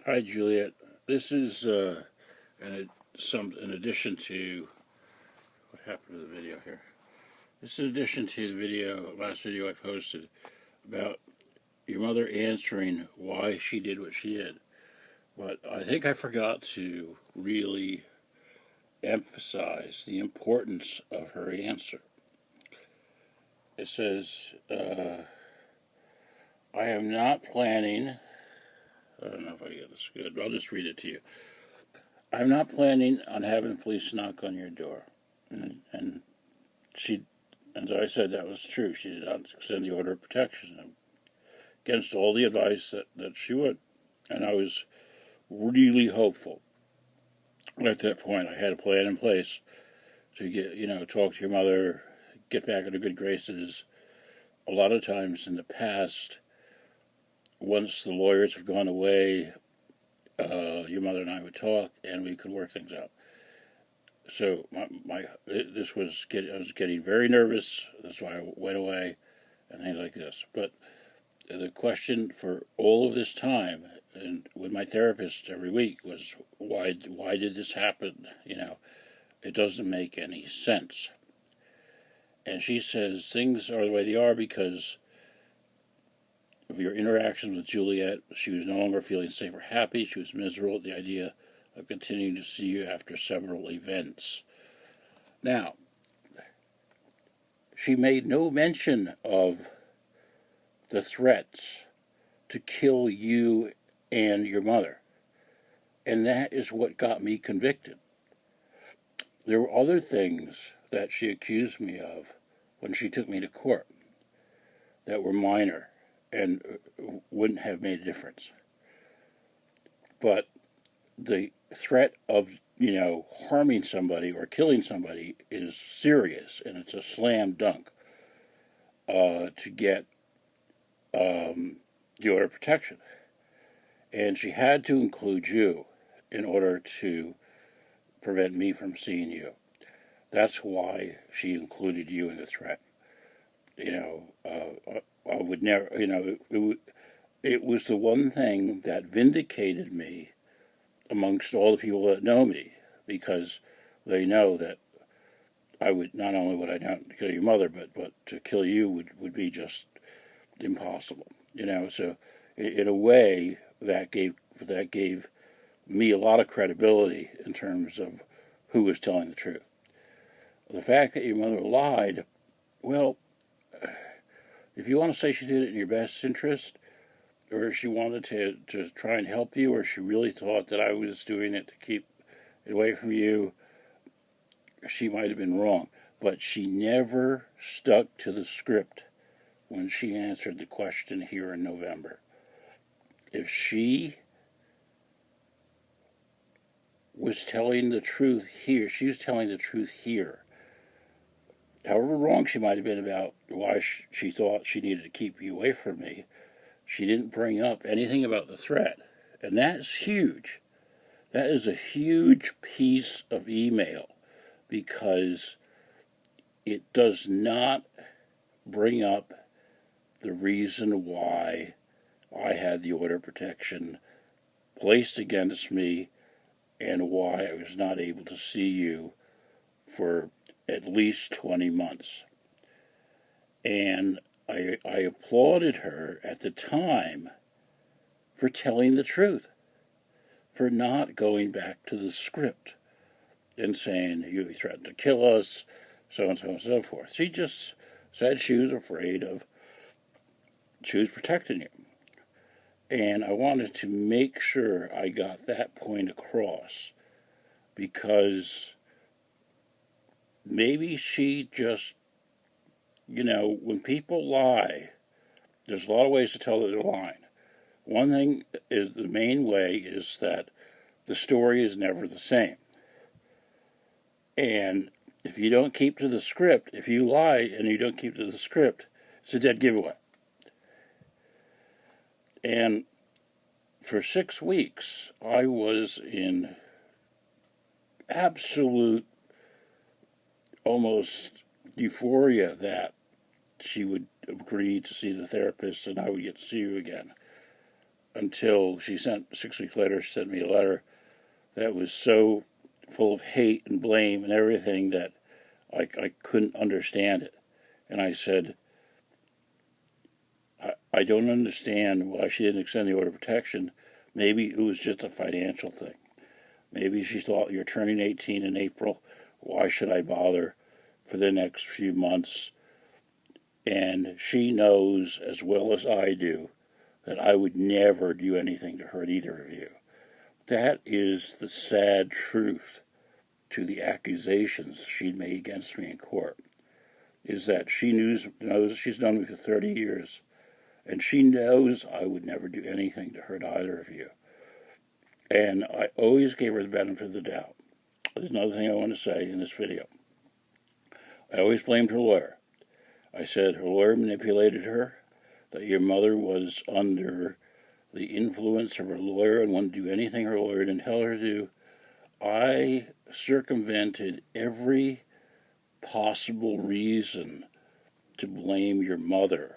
Hi, Juliet. This is in addition to what happened to the video here. This is in addition to the last video I posted about your mother answering why she did what she did. But I think I forgot to really emphasize the importance of her answer. It says, I am not planning. I don't know if I get this good, but I'll just read it to you. I'm not planning on having police knock on your door. And as I said, that was true. She did not extend the order of protection against all the advice that she would. And I was really hopeful. At that point, I had a plan in place to talk to your mother, get back into good graces. A lot of times in the past, once the lawyers have gone away, your mother and I would talk, and we could work things out. So I was getting very nervous. That's why I went away, and things like this. But the question for all of this time, and with my therapist every week, was why did this happen? It doesn't make any sense. And she says things are the way they are because of your interactions with Juliette. She was no longer feeling safe or happy. She was miserable at the idea of continuing to see you after several events. Now, she made no mention of the threats to kill you and your mother. And that is what got me convicted. There were other things that she accused me of when she took me to court that were minor and wouldn't have made a difference. But the threat of, harming somebody or killing somebody is serious, and it's a slam dunk to get the order of protection. And she had to include you in order to prevent me from seeing you. That's why she included you in the threat. I would never, it was the one thing that vindicated me amongst all the people that know me, because they know that I would, not only would I not kill your mother, but to kill you would be just impossible. So in a way that gave me a lot of credibility in terms of who was telling the truth. The fact that your mother lied, well, if you want to say she did it in your best interest, or she wanted to try and help you, or she really thought that I was doing it to keep it away from you, she might have been wrong. But she never stuck to the script when she answered the question here in November. If she was telling the truth here, she was telling the truth here. However wrong she might have been about why she thought she needed to keep you away from me, she didn't bring up anything about the threat. And that's huge. That is a huge piece of email, because it does not bring up the reason why I had the order of protection placed against me and why I was not able to see you for at least 20 months. And I applauded her at the time for telling the truth, for not going back to the script and saying, you threatened to kill us, so and so and so forth. She just said she was protecting you. And I wanted to make sure I got that point across, because maybe she just, when people lie, there's a lot of ways to tell that they're lying. One thing is, the main way is that the story is never the same. And if you don't keep to the script, if you lie and you don't keep to the script, it's a dead giveaway. And for 6 weeks, I was in absolute, almost euphoria that she would agree to see the therapist and I would get to see you again. until she sent, 6 weeks later, she sent me a letter that was so full of hate and blame and everything that I couldn't understand it. And I said, I don't understand why she didn't extend the order of protection. Maybe it was just a financial thing. Maybe she thought, you're turning 18 in April. Why should I bother for the next few months? And she knows as well as I do that I would never do anything to hurt either of you. That is the sad truth to the accusations she made against me in court, is that she knows she's known me for 30 years, and she knows I would never do anything to hurt either of you. And I always gave her the benefit of the doubt. There's another thing I want to say in this video. I always blamed her lawyer. I said her lawyer manipulated her, that your mother was under the influence of her lawyer and wouldn't do anything her lawyer didn't tell her to do. I circumvented every possible reason to blame your mother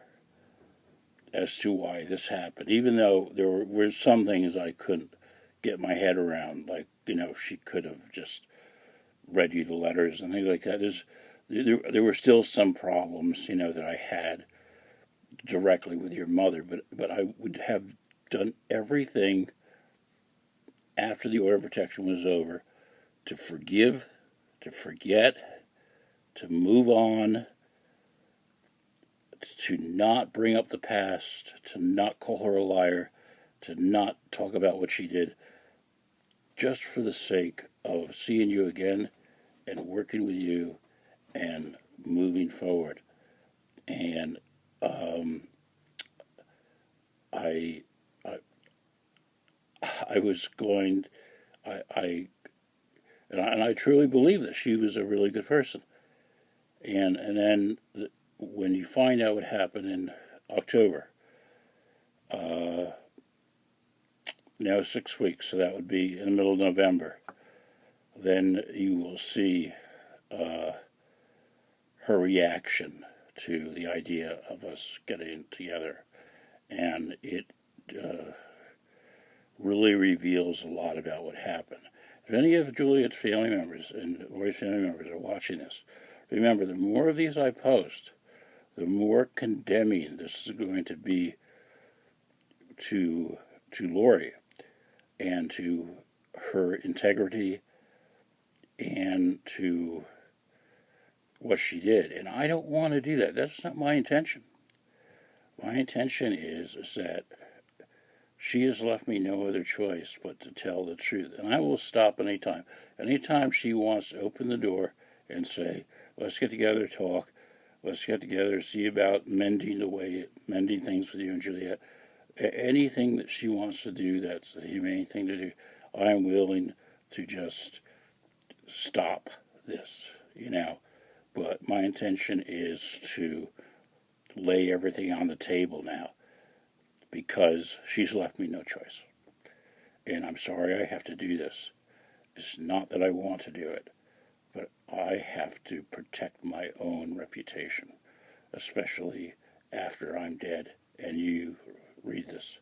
as to why this happened, even though there were some things I couldn't get my head around, like, she could have just read you the letters and things like that. There were still some problems, that I had directly with your mother, but I would have done everything after the order of protection was over to forgive, to forget, to move on, to not bring up the past, to not call her a liar, to not talk about what she did, just for the sake of seeing you again and working with you and moving forward. And I was going, and I truly believe that she was a really good person. And then when you find out what happened in October, now 6 weeks, so that would be in the middle of November, then you will see her reaction to the idea of us getting together. And it really reveals a lot about what happened. If any of Juliette's family members and Roy's family members are watching this, remember, the more of these I post, the more condemning this is going to be to Lori and to her integrity and to what she did. And I don't want to do that. That's not my intention. My intention is that she has left me no other choice but to tell the truth. And I will stop anytime. Anytime she wants to open the door and say, let's get together, talk, let's get together, see about mending things with you and Juliette. Anything that she wants to do that's the humane thing to do, I'm willing to just stop this, But my intention is to lay everything on the table now, because she's left me no choice. And I'm sorry I have to do this. It's not that I want to do it, but I have to protect my own reputation, especially after I'm dead and you read this.